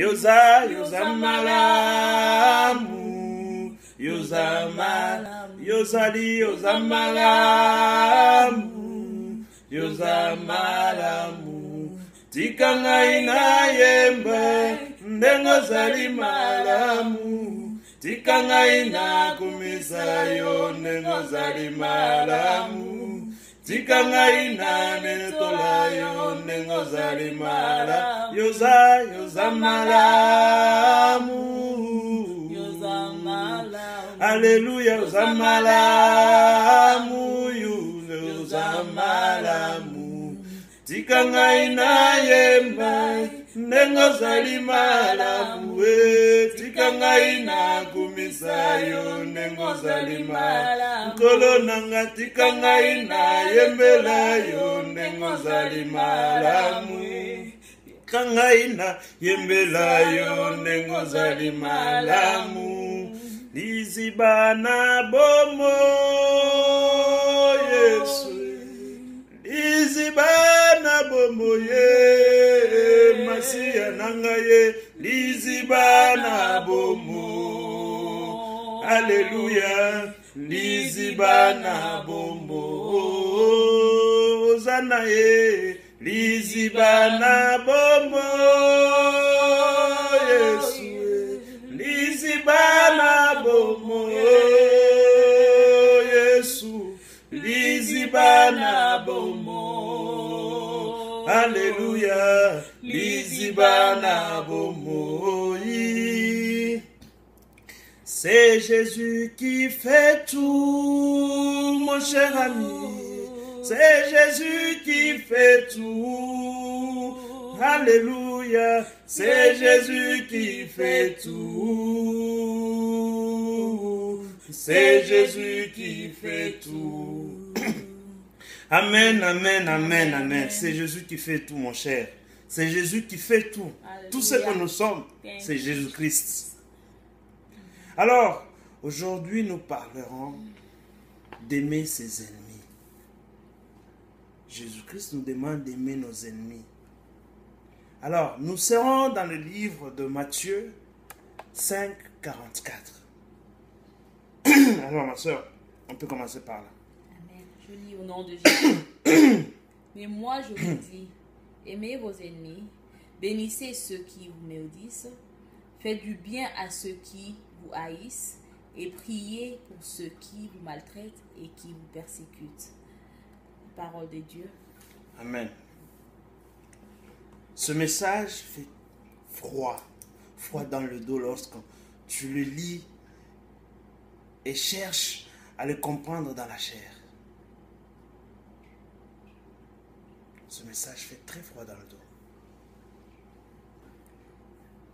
Yoza, yoza malamu, yoza malamu, yozali, yoza malamu, yoza malamu. Tikanga ina yemba, ndengo zali malamu. Tikanga ina kumisayo, ndengo zali malamu. Tikanga ina netolayo, ndengo zali malamu. Yoza, yoza malamu. Yoza malamu. Alléluia, yoza malamu. Yoza malamu. Tikanga ina yemba, ndengo zali malamu. Tikanga ina kumisayo, ndengo zali malamu. Nkolo nanga tikanga ina yembela yo, ndengo zali malamu. Tikanga ina yembela yo, ndengo zali malamu. Lizibana bomo Yesu, lizibana bomo ye, Masia nanga ye, lizibana bomo. Alléluia, lizibana bomo. Zana ye, lizibana bomo Yesu, lizibana bomo Yesu, lizibana bomo. Alléluia, lizibana bomo. C'est Jésus qui fait tout, mon cher ami. C'est Jésus qui fait tout. Alléluia. C'est Jésus qui fait tout. C'est Jésus qui fait tout. Amen, amen, amen, amen. C'est Jésus qui fait tout, mon cher. C'est Jésus qui fait tout. Alléluia. Tout ce que nous sommes, c'est Jésus-Christ. Alors, aujourd'hui, nous parlerons d'aimer ses ennemis. Jésus-Christ nous demande d'aimer nos ennemis. Alors, nous serons dans le livre de Matthieu 5, 44. Alors, ma soeur, on peut commencer par là. Amen. Je lis au nom de Jésus. Mais moi, je vous dis, aimez vos ennemis, bénissez ceux qui vous maudissent, faites du bien à ceux qui vous haïssent et priez pour ceux qui vous maltraitent et qui vous persécutent. Parole de Dieu. Amen. Ce message fait froid dans le dos lorsque tu le lis et cherches à le comprendre dans la chair. Ce message fait très froid dans le dos.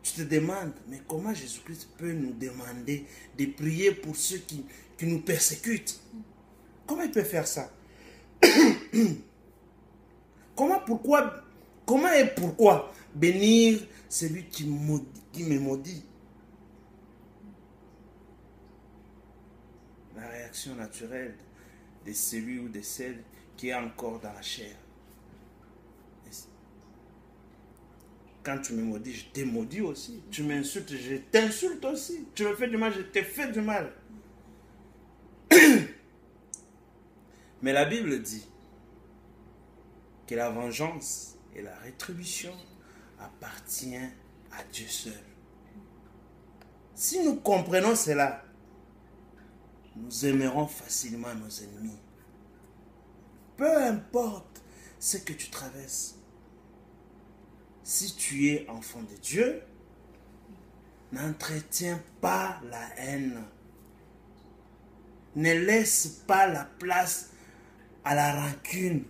Tu te demandes, mais comment Jésus-Christ peut nous demander de prier pour ceux qui nous persécutent? Comment il peut faire ça? Comment et pourquoi bénir celui qui me maudit? La réaction naturelle de celui ou de celle qui est encore dans la chair. Quand tu me maudis, je te maudis aussi. Tu m'insultes, je t'insulte aussi. Tu me fais du mal, je te fais du mal. Mais la Bible dit que la vengeance et la rétribution appartiennent à Dieu seul. Si nous comprenons cela, nous aimerons facilement nos ennemis. Peu importe ce que tu traverses. Si tu es enfant de Dieu, n'entretiens pas la haine. Ne laisse pas la place à la rancune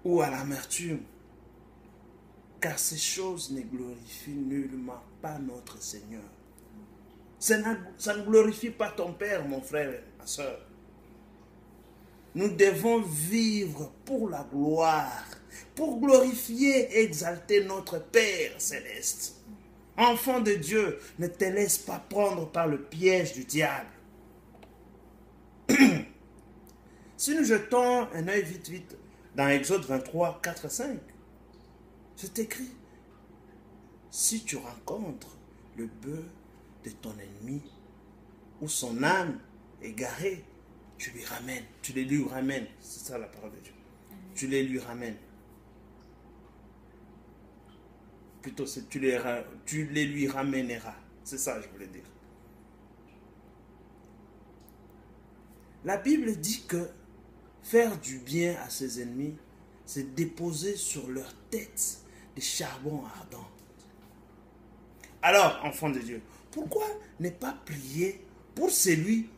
ou à l'amertume, car ces choses ne glorifient nullement pas notre Seigneur. Ça ne glorifie pas ton Père, mon frère, ma soeur. Nous devons vivre pour la gloire, pour glorifier et exalter notre Père céleste. Enfant de Dieu, ne te laisse pas prendre par le piège du diable. Si nous jetons un œil vite dans Exode 23, 4 à 5, c'est écrit. si tu rencontres le bœuf de ton ennemi ou son âme égarée, tu lui ramènes, tu les lui ramènes. C'est ça la parole de Dieu. Tu les lui ramènes. Plutôt, tu les lui ramèneras. C'est ça que je voulais dire. La Bible dit que faire du bien à ses ennemis, c'est déposer sur leur tête des charbons ardents. Alors, enfant de Dieu, pourquoi ne pas prier pour celui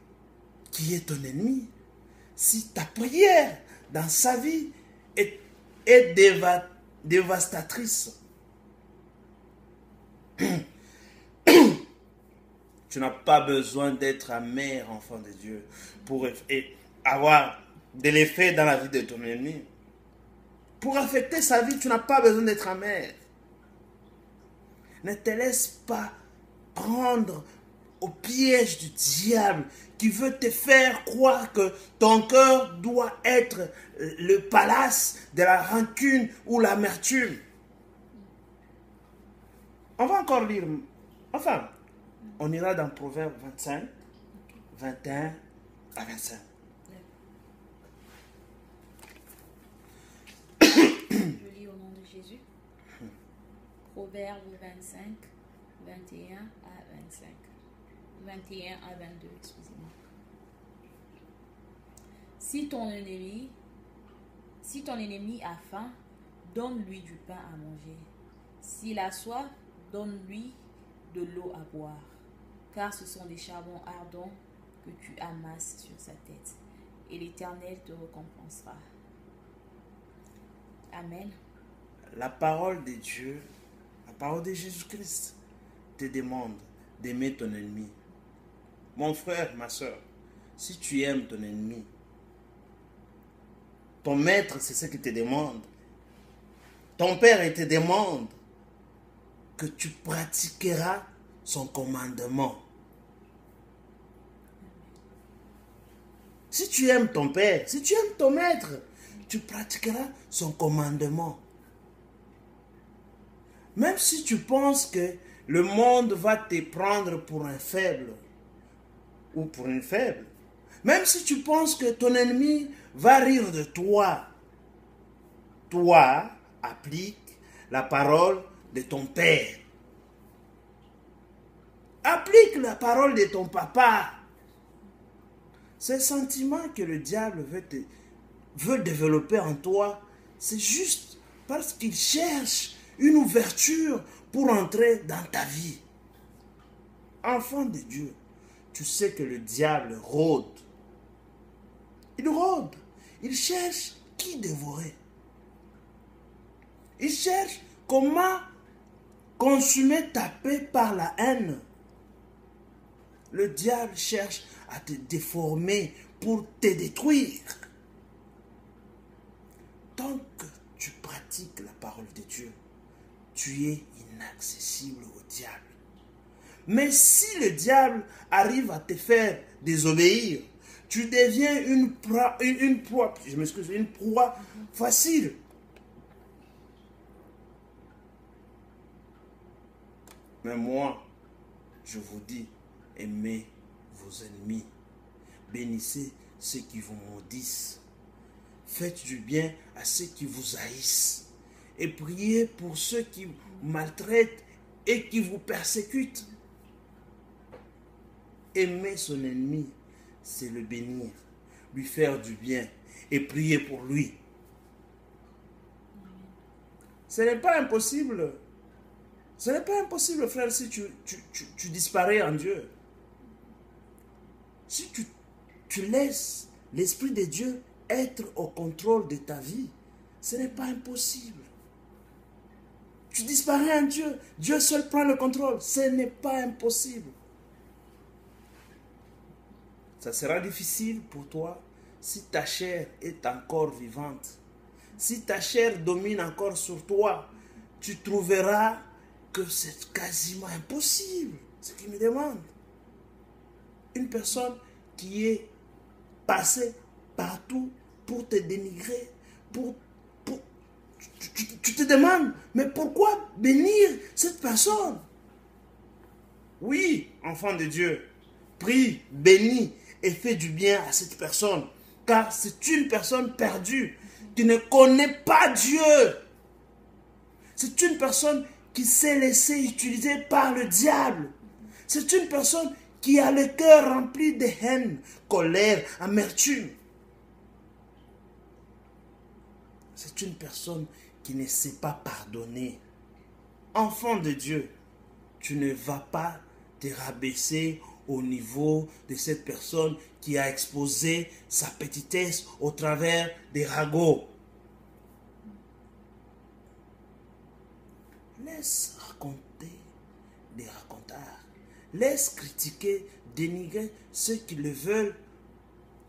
qui est ton ennemi? Si ta prière dans sa vie est dévastatrice, tu n'as pas besoin d'être amer, enfant de Dieu, pour avoir de l'effet dans la vie de ton ennemi. Pour affecter sa vie, tu n'as pas besoin d'être amer. Ne te laisse pas prendre au piège du diable qui veut te faire croire que ton cœur doit être le palace de la rancune ou l'amertume. On va encore lire. Enfin, on ira dans Proverbe 25, 21 à 25. Je lis au nom de Jésus. Proverbe 25, 21 à 25. 21 à 22, excusez-moi. Si ton ennemi a faim, donne-lui du pain à manger. S'il a soif, donne-lui de l'eau à boire. Car ce sont des charbons ardents que tu amasses sur sa tête. Et l'Éternel te récompensera. Amen. La parole de Dieu, la parole de Jésus-Christ te demande d'aimer ton ennemi. Mon frère, ma soeur, si tu aimes ton ennemi, ton maître, c'est ce qu'il te demande. Ton père, il te demande que tu pratiqueras son commandement. Si tu aimes ton père, si tu aimes ton maître, tu pratiqueras son commandement. Même si tu penses que le monde va te prendre pour un faible ou pour une faible, même si tu penses que ton ennemi va rire de toi, toi, applique la parole de ton père. Applique la parole de ton papa. Ce sentiment que le diable veut développer en toi, c'est juste parce qu'il cherche une ouverture pour entrer dans ta vie. Enfant de Dieu, tu sais que le diable rôde. Il rôde. Il cherche qui dévorer. Il cherche comment consumer ta paix par la haine. Le diable cherche à te déformer pour te détruire. Tant que tu pratiques la parole de Dieu, tu es inaccessible au diable. Mais si le diable arrive à te faire désobéir, tu deviens une proie facile. Mais moi, je vous dis, aimez vos ennemis, bénissez ceux qui vous maudissent, faites du bien à ceux qui vous haïssent, et priez pour ceux qui vous maltraitent et qui vous persécutent. Aimer son ennemi, c'est le bénir, lui faire du bien et prier pour lui. Ce n'est pas impossible. Ce n'est pas impossible, frère, si tu disparais en Dieu. Si tu laisses l'Esprit de Dieu être au contrôle de ta vie, ce n'est pas impossible. Tu disparais en Dieu. Dieu seul prend le contrôle. Ce n'est pas impossible. Ça sera difficile pour toi si ta chair est encore vivante. Si ta chair domine encore sur toi, tu trouveras que c'est quasiment impossible, ce qu'il me demande. Une personne qui est passée partout pour te dénigrer, tu te demandes, mais pourquoi bénir cette personne? Oui, enfant de Dieu, prie, bénis et fais du bien à cette personne. Car c'est une personne perdue qui ne connaît pas Dieu. C'est une personne qui s'est laissée utiliser par le diable. C'est une personne qui a le cœur rempli de haine, colère, amertume. C'est une personne qui ne sait pas pardonner. Enfant de Dieu, tu ne vas pas te rabaisser au niveau de cette personne qui a exposé sa petitesse au travers des ragots. Laisse raconter des racontards. Laisse critiquer, dénigrer ceux qui le veulent.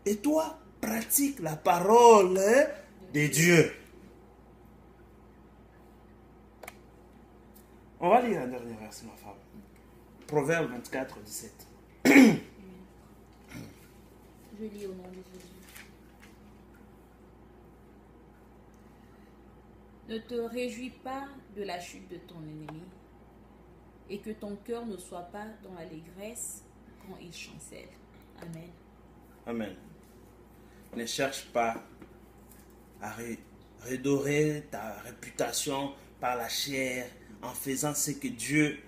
Et toi, pratique la parole de Dieu. On va lire un dernier verset, ma femme. Proverbe 24, 17. Je lis au nom de Jésus. Ne te réjouis pas de la chute de ton ennemi, et que ton cœur ne soit pas dans l'allégresse quand il chancelle. Amen. Amen. Ne cherche pas à redorer ta réputation par la chair en faisant ce que Dieu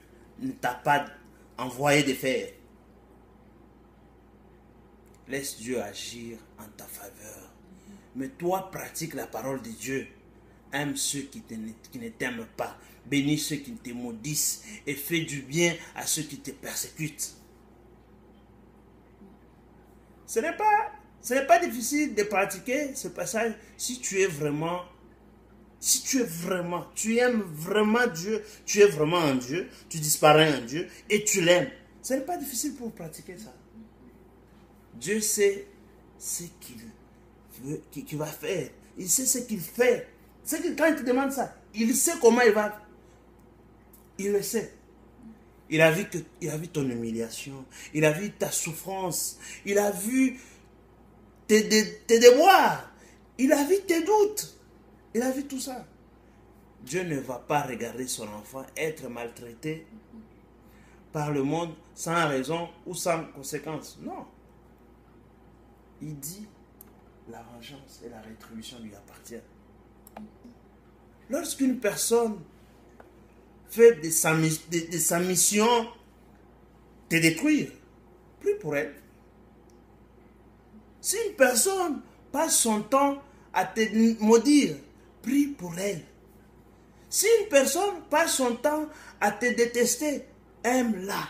ne t'a pas envoyé de faire. Laisse Dieu agir en ta faveur. Mais toi, pratique la parole de Dieu. Aime ceux qui ne t'aiment pas. Bénis ceux qui te maudissent. Et fais du bien à ceux qui te persécutent. Ce n'est pas difficile de pratiquer ce passage si tu aimes vraiment Dieu, tu es vraiment un Dieu, tu disparais en Dieu et tu l'aimes. Ce n'est pas difficile pour pratiquer ça. Dieu sait ce qu'il va faire. Il sait ce qu'il fait. C'est que quand il te demande ça, il sait comment il va. Il le sait. Il a vu ton humiliation. Il a vu ta souffrance. Il a vu tes devoirs. Il a vu tes doutes. Il a vu tout ça. Dieu ne va pas regarder son enfant être maltraité par le monde sans raison ou sans conséquence. Non. Il dit, la vengeance et la rétribution lui appartiennent. Lorsqu'une personne fait de sa mission te détruire, prie pour elle. Si une personne passe son temps à te maudire, prie pour elle. Si une personne passe son temps à te détester, aime-la.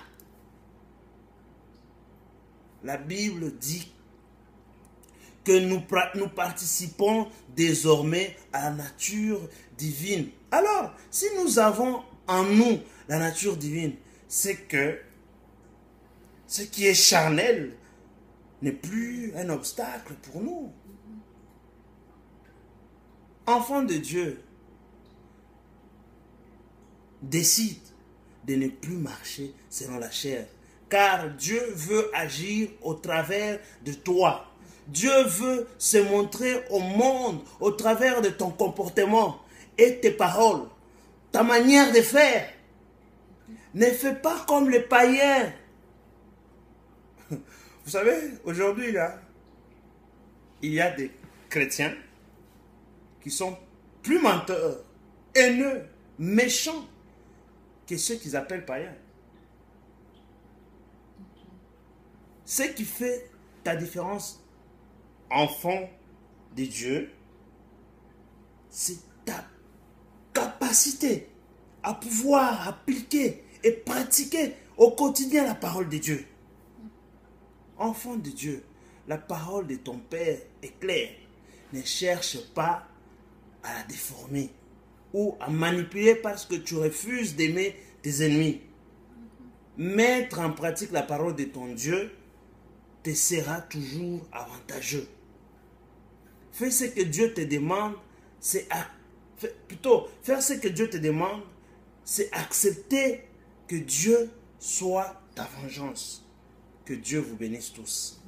La Bible dit que nous participons désormais à la nature divine. Alors, si nous avons en nous la nature divine, c'est que ce qui est charnel n'est plus un obstacle pour nous. Enfant de Dieu, décide de ne plus marcher selon la chair, car Dieu veut agir au travers de toi. Dieu veut se montrer au monde au travers de ton comportement et tes paroles, ta manière de faire. Ne fais pas comme les païens. Vous savez, aujourd'hui, là, il y a des chrétiens qui sont plus menteurs, haineux, méchants que ceux qu'ils appellent païens. Ce qui fait ta différence, enfant de Dieu, c'est ta capacité à pouvoir appliquer et pratiquer au quotidien la parole de Dieu. Enfant de Dieu, la parole de ton Père est claire. Ne cherche pas à la déformer ou à manipuler parce que tu refuses d'aimer tes ennemis. Mettre en pratique la parole de ton Dieu te sera toujours avantageux. Fais ce que Dieu te demande, faire ce que Dieu te demande, c'est accepter que Dieu soit ta vengeance. Que Dieu vous bénisse tous.